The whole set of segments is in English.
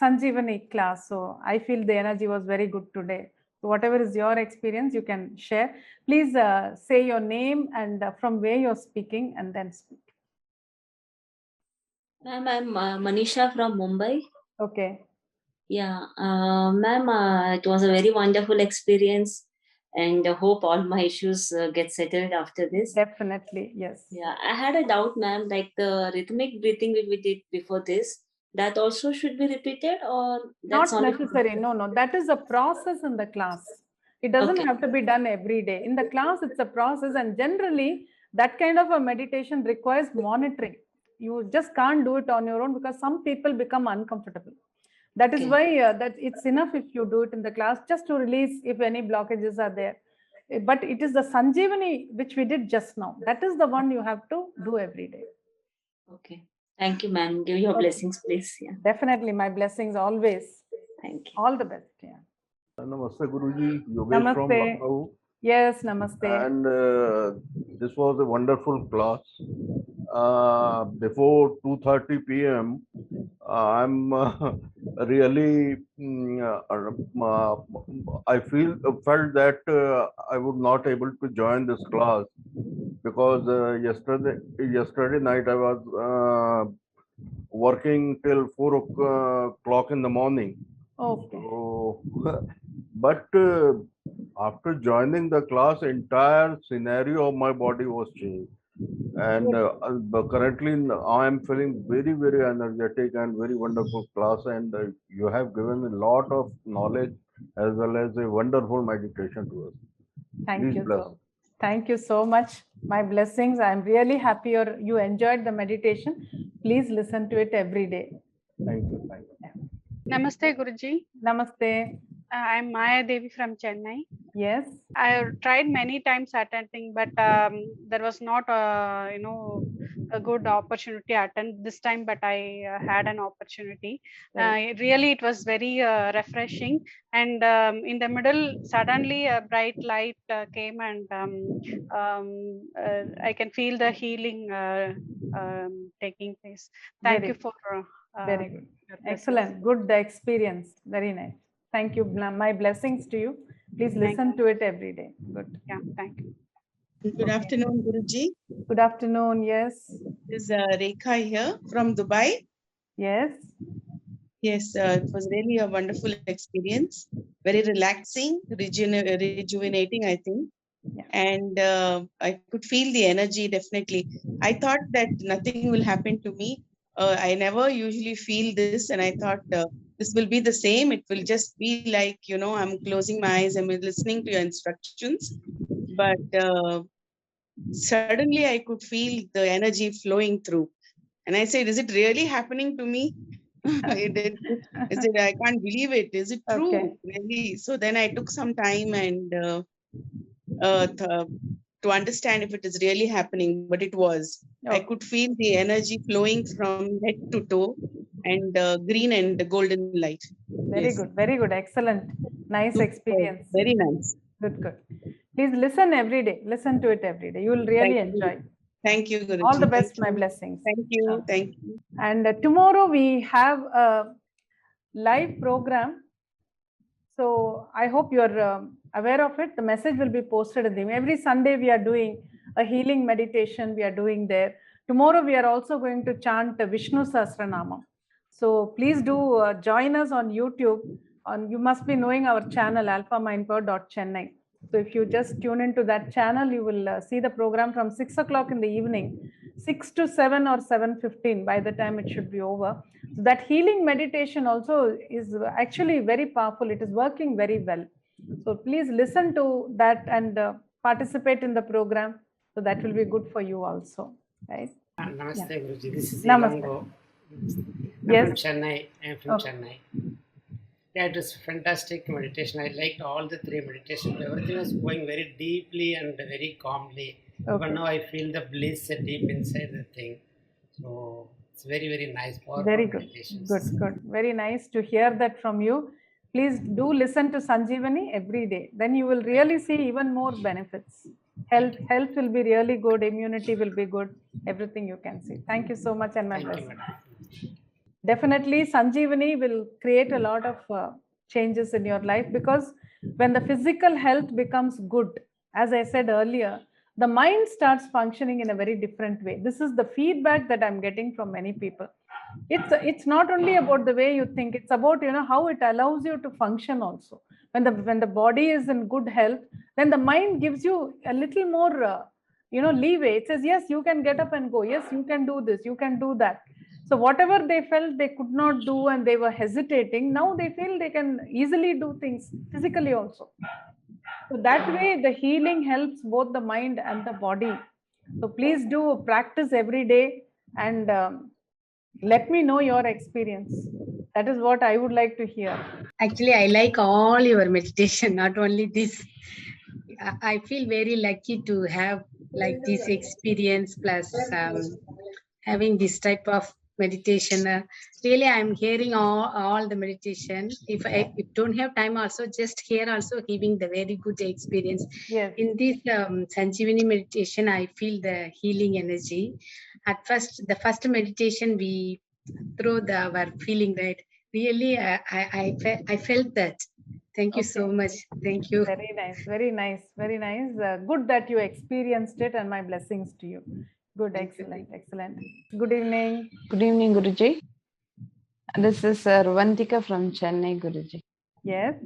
Sanjeevani class. So I feel the energy was very good today. So whatever is your experience, you can share. Please say your name and from where you're speaking, and then speak. Ma'am, I'm Manisha from Mumbai. Okay. Yeah, ma'am, it was a very wonderful experience, and I hope all my issues get settled after this. Definitely, yes. Yeah, I had a doubt, ma'am, like the rhythmic breathing we did before this, that also should be repeated, or that's Not only necessary. No. That is a process in the class. It doesn't Okay. have to be done every day. In the class, it's a process, and generally, that kind of a meditation requires monitoring. You just can't do it on your own because some people become uncomfortable. That is Okay. why that it's enough if you do it in the class just to release if any blockages are there. But it is the Sanjeevani which we did just now. That is the one you have to do every day. Okay. Thank you, ma'am. Give your Okay. blessings, please. Yeah. Definitely, my blessings always. Thank you. All the best. Yeah. Namaste, Guruji. Yogesh from Namaste. Lucknow. Yes, namaste. And this was a wonderful class. Before 2:30 p.m., I'm really, I felt that I would not able to join this class because yesterday night I was working till 4 o'clock in the morning. Okay. So, but after joining the class, entire scenario of my body was changed. And currently, I am feeling very, very energetic and very wonderful class. And you have given a lot of knowledge as well as a wonderful meditation to us. Thank you. Thank you so much. My blessings. I'm really happy you enjoyed the meditation. Please listen to it every day. Thank you. Thank you. Namaste, Guruji. Namaste. I'm Maya Devi from Chennai. Yes. I tried many times attending, but there was not, a good opportunity to attend this time. But I had an opportunity. Really, it was very refreshing. And in the middle, suddenly a bright light came, and I can feel the healing taking place. Thank you for. Very good. Excellent. Good experience. Very nice. Thank you. My blessings to you. Please listen to it every day. Good. Yeah, thank you. Good afternoon, Guruji. Good afternoon. Yes. This is Rekha here from Dubai. Yes. Yes, it was really a wonderful experience. Very relaxing, rejuvenating, I think. Yeah. And I could feel the energy, definitely. I thought that nothing will happen to me. I never usually feel this, and I thought this will be the same. It will just be like, I'm closing my eyes and listening to your instructions. But suddenly I could feel the energy flowing through. And I said, is it really happening to me? I said, I can't believe it. Is it true? Okay. Really? So then I took some time and to understand if it is really happening, but it was. I could feel the energy flowing from head to toe and green and golden light. Very good. Very good. Excellent. Nice experience. Very nice. Good. Please listen every day. Listen to it every day. You will really enjoy. Thank you, Guruji. All the best. My blessings. Thank you. Thank you. And tomorrow we have a live program. So I hope you're aware of it. The message will be posted in the every Sunday. We are doing a healing meditation. We are doing there. Tomorrow we are also going to chant Vishnu Sahasranama. So please do join us on YouTube. You must be knowing our channel alphamindpower.chennai. So if you just tune into that channel, you will see the program from 6 o'clock in the evening, 6 to 7 or 7:15 by the time it should be over. So that healing meditation also is actually very powerful. It is working very well. So please listen to that and participate in the program. So that will be good for you also. Right? Namaste, Guruji. This is Namaste. Ilango. Yes. From Chennai. I am from Chennai. Yeah, it was fantastic meditation. I liked all the three meditations. Everything was going very deeply and very calmly. But now I feel the bliss deep inside the thing. So it's very, very nice. Very good. Good. Very nice to hear that from you. Please do listen to Sanjeevani every day. Then you will really see even more benefits. Health will be really good. Immunity will be good. Everything you can see. Thank you so much, and my blessings. definitely Sanjeevani will create a lot of changes in your life, because when the physical health becomes good, as I said earlier, the mind starts functioning in a very different way. This is the feedback that I'm getting from many people. It's not only about the way you think, it's about, you know, how it allows you to function also. When the body is in good health, then the mind gives you a little more you know, leeway. It says, yes, you can get up and go, yes, you can do this, you can do that. So whatever they felt they could not do and they were hesitating, now they feel they can easily do things physically also. So that way the healing helps both the mind and the body. So please do practice every day, and let me know your experience. That is what I would like to hear. Actually, I like all your meditation, not only this. I feel very lucky to have like this experience, plus having this type of meditation. Really, I'm hearing all the meditation. If I don't have time, also just here also giving the very good experience. Yes. In this Sanjeevani meditation, I feel the healing energy. At first, the first meditation we through our feeling, right? Really, I felt that. Thank you so much. Thank you. Very nice, very nice, very nice. Good that you experienced it, and my blessings to you. Good, excellent, excellent. Good evening. Good evening, Guruji. This is Ruvantika from Chennai, Guruji. Yes.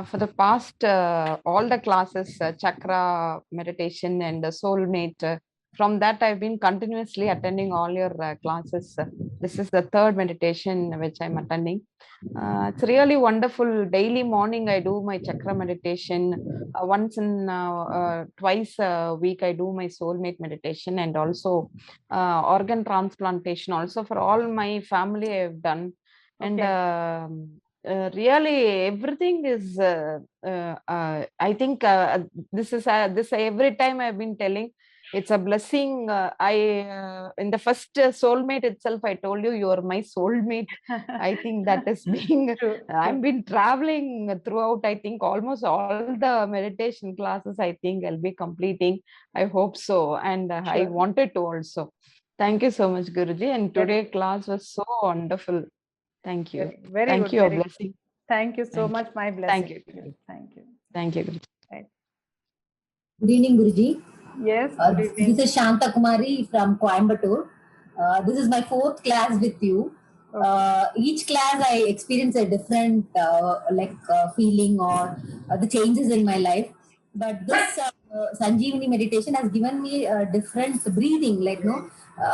For the past, all the classes, chakra meditation and soulmate, from that I've been continuously attending all your classes. This is the third meditation which I'm attending. It's really wonderful. Daily morning I do my chakra meditation. Once in twice a week I do my soulmate meditation, and also organ transplantation also for all my family I have done. And really everything is I think this every time I've been telling, it's a blessing. I in the first soulmate itself I told you, you are my soulmate. I think that is being I've been traveling throughout, I think almost all the meditation classes I think I'll be completing. I hope so, and I wanted to also. Thank you so much, Guruji, and today class was so wonderful. Thank you. Very Thank good, you, very blessing. Thank you so much. My blessing. Thank you. Thank you. Thank you, Guruji. Right. Good evening, Guruji. Yes, good evening. This is Shanta Kumari from Coimbatore. This is my fourth class with you. Each class I experience a different feeling or the changes in my life. But this Sanjeevani meditation has given me a different breathing. Like, no,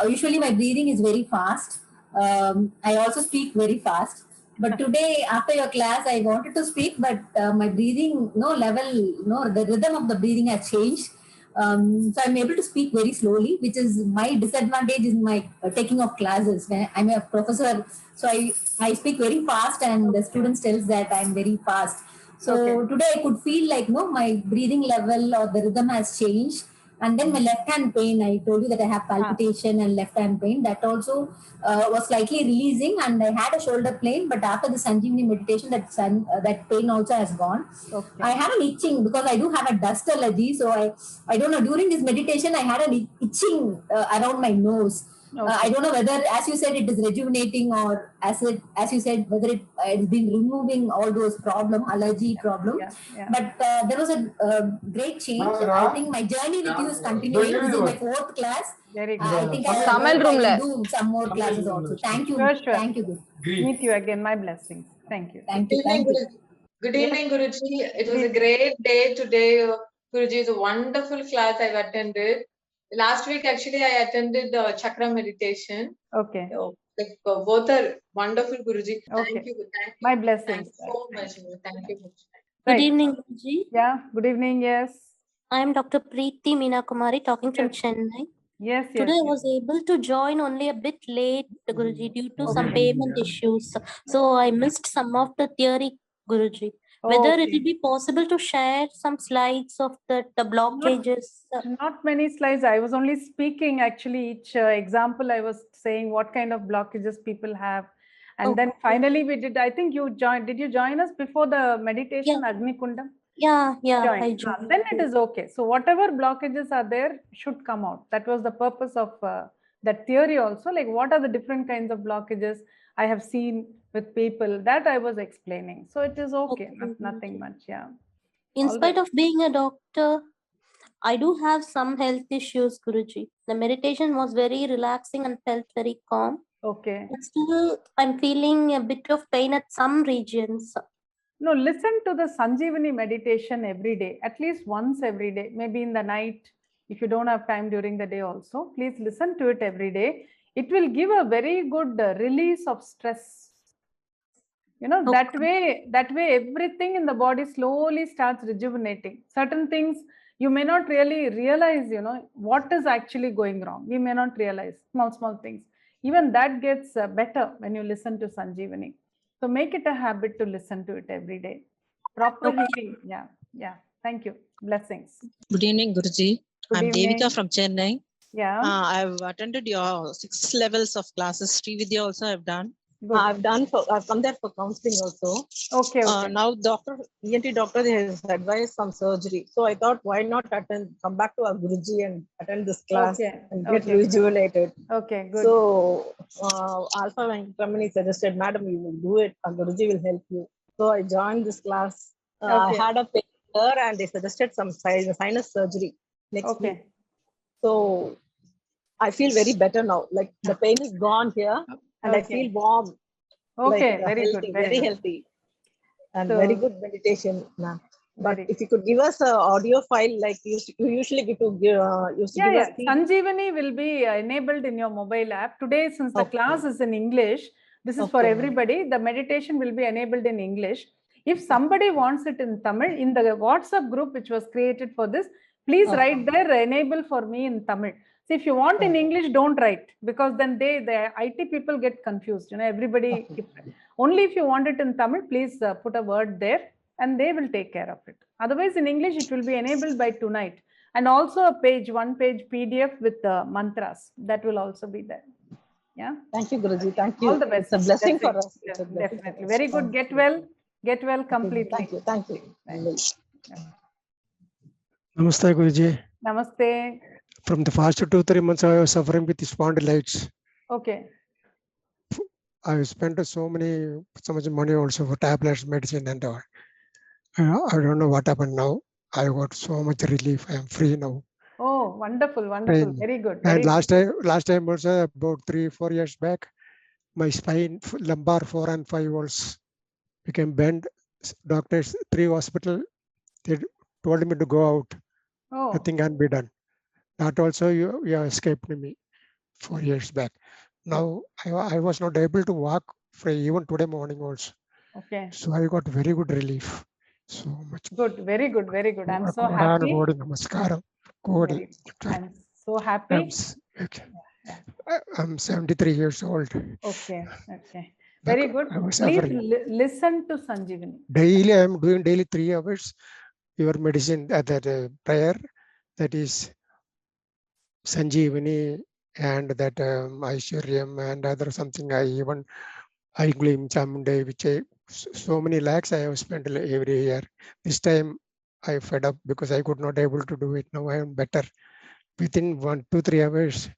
usually my breathing is very fast. I also speak very fast. But today, after your class, I wanted to speak, but my breathing, the rhythm of the breathing has changed. So I'm able to speak very slowly, which is my disadvantage in my taking of classes. When I'm a professor, so I speak very fast, and the students tells that I'm very fast. So today I could feel like, no, my breathing level or the rhythm has changed. And then my left hand pain, I told you that I have palpitation and left hand pain. That also was slightly releasing, and I had a shoulder pain. But after the Sanjeevani meditation, that pain also has gone. I had an itching because I do have a dust allergy. So I don't know, during this meditation, I had an itching around my nose. I don't know whether, as you said, it is rejuvenating, or as you said, whether it's been removing all those allergy problem. But there was a great change. I think my journey with you is continuing. This is my fourth class. Very good. I think I will do some more classes also. Thank you. Sure. Thank you. Meet you again. My blessings. Thank you. Thank you. Thank you. Good evening, Guruji. It was a great day today. Guruji, is a wonderful class I've attended. Last week, actually, I attended the chakra meditation. Okay. So, both are wonderful, Guruji. Thank you. My blessings. Thank you so much. Thank you. Good evening, Guruji. Yeah, good evening. Yes. I am Dr. Preeti Meena Kumari, talking from Chennai. Yes. Today I was able to join only a bit late, Guruji, due to some payment issues. So I missed some of the theory, Guruji. Whether it will be possible to share some slides of the blockages? Not many slides. I was only speaking actually each example. I was saying what kind of blockages people have. And then finally we did, I think you joined, did you join us before the meditation, Agni Kundam? Yeah, I joined. Then it is okay. So whatever blockages are there should come out. That was the purpose of that theory also, like what are the different kinds of blockages I have seen with people, that I was explaining. So it is okay, nothing much. Yeah. In All spite right. of being a doctor, I do have some health issues, Guruji. The meditation was very relaxing and felt very calm. Okay. But still, I'm feeling a bit of pain at some regions. No, listen to the Sanjeevani meditation every day, at least once every day, maybe in the night. If you don't have time during the day also, please listen to it every day. It will give a very good release of stress. You know, that way everything in the body slowly starts rejuvenating. Certain things you may not really realize, you know, what is actually going wrong. We may not realize small things. Even that gets better when you listen to Sanjeevani. So make it a habit to listen to it every day. Proper healing. Yeah. Yeah. Thank you. Blessings. Good evening, Guruji. Good I'm evening. Devika from Chennai. Yeah. I've attended your 6 levels of classes. Srividya also I've done. Good. I've come there for counseling also. Okay. Now ENT doctor has advised some surgery. So I thought, why not come back to our Guruji and attend this class and get rejuvenated. Okay, good. So Alpha Venkatramani suggested, madam, you will do it. Our Guruji will help you. So I joined this class. I had a pain here and they suggested some sinus surgery next week. So I feel very better now. Like the pain is gone here and I feel warm. Okay, like, very healthy, good. very healthy. And very good meditation, ma'am. But if you could give us an audio file like you usually give to give us. Sanjeevani will be enabled in your mobile app. Today, since the class is in English, this is for everybody. The meditation will be enabled in English. If somebody wants it in Tamil, in the WhatsApp group which was created for this, please write there, enable for me in Tamil. So if you want in English, don't write, because then the IT people get confused. You know, everybody. Only if you want it in Tamil, please put a word there and they will take care of it. Otherwise, in English, it will be enabled by tonight. And also a one-page PDF with the mantras. That will also be there. Yeah. Thank you, Guruji. Thank you. All the best. It's a blessing for us. Definitely. Very good. Get well completely. Thank you. Namaste, Guruji. Namaste. From the past 2-3 months, I was suffering with spondylitis. Okay. I spent so much money also for tablets, medicine, and all. I don't know what happened now. I got so much relief. I am free now. Oh, wonderful, wonderful. Very good. And last time also, about 3-4 years back, my spine, lumbar 4 and 5 volts became bent. Doctors, 3 hospitals, they told me to go out. Oh. Nothing can be done. That also you escaped me 4 years back. Now I was not able to walk for even today morning also. Okay. So I got very good relief. So much. Good. Very good. Very good. I'm so happy. I'm so happy. I'm 73 years old. Okay. Okay. Very good. Please listen to Sanjeevani. Daily, I am doing daily 3 hours. Your medicine, that prayer, that is Sanjeevani, and that Aishwaryam and other something. I gleam Chamunde, which so many lakhs I have spent every year. This time I fed up because I could not able to do it. Now I am better. Within 1-2-3 hours,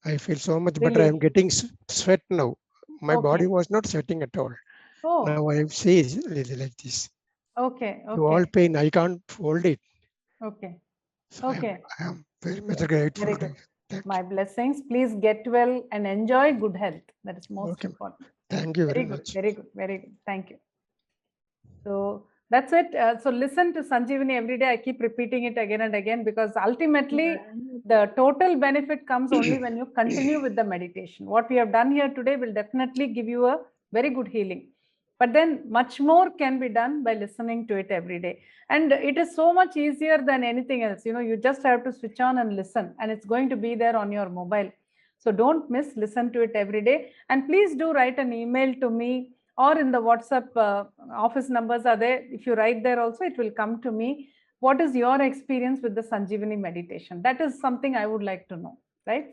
I feel so much better. I am getting sweat now. My body was not sweating at all. Oh. Now I see like this. Okay. Okay. To all pain, I can't hold it. Okay. So okay. I am very much grateful. Very good. My blessings. Please get well and enjoy good health. That is most important. Thank you very good. much. Very good. Very good. Thank you. So that's it. So listen to Sanjeevani every day. I keep repeating it again and again because ultimately the total benefit comes only when you continue with the meditation. What we have done here today will definitely give you a very good healing. But then much more can be done by listening to it every day. And it is so much easier than anything else. You know, you just have to switch on and listen, and it's going to be there on your mobile. So don't miss, listen to it every day. And please do write an email to me, or in the WhatsApp office numbers are there. If you write there also, it will come to me. What is your experience with the Sanjeevani meditation? That is something I would like to know, right?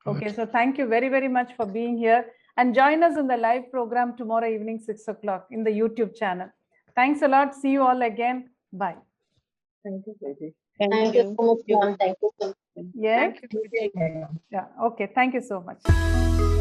Okay, so thank you very, very much for being here. And join us in the live program tomorrow evening, 6 o'clock in the YouTube channel. Thanks a lot. See you all again. Bye. Thank you, Baby. Thank you so much, ma'am. Thank you so much. Yes. Thank you. Yeah. Okay. Thank you so much.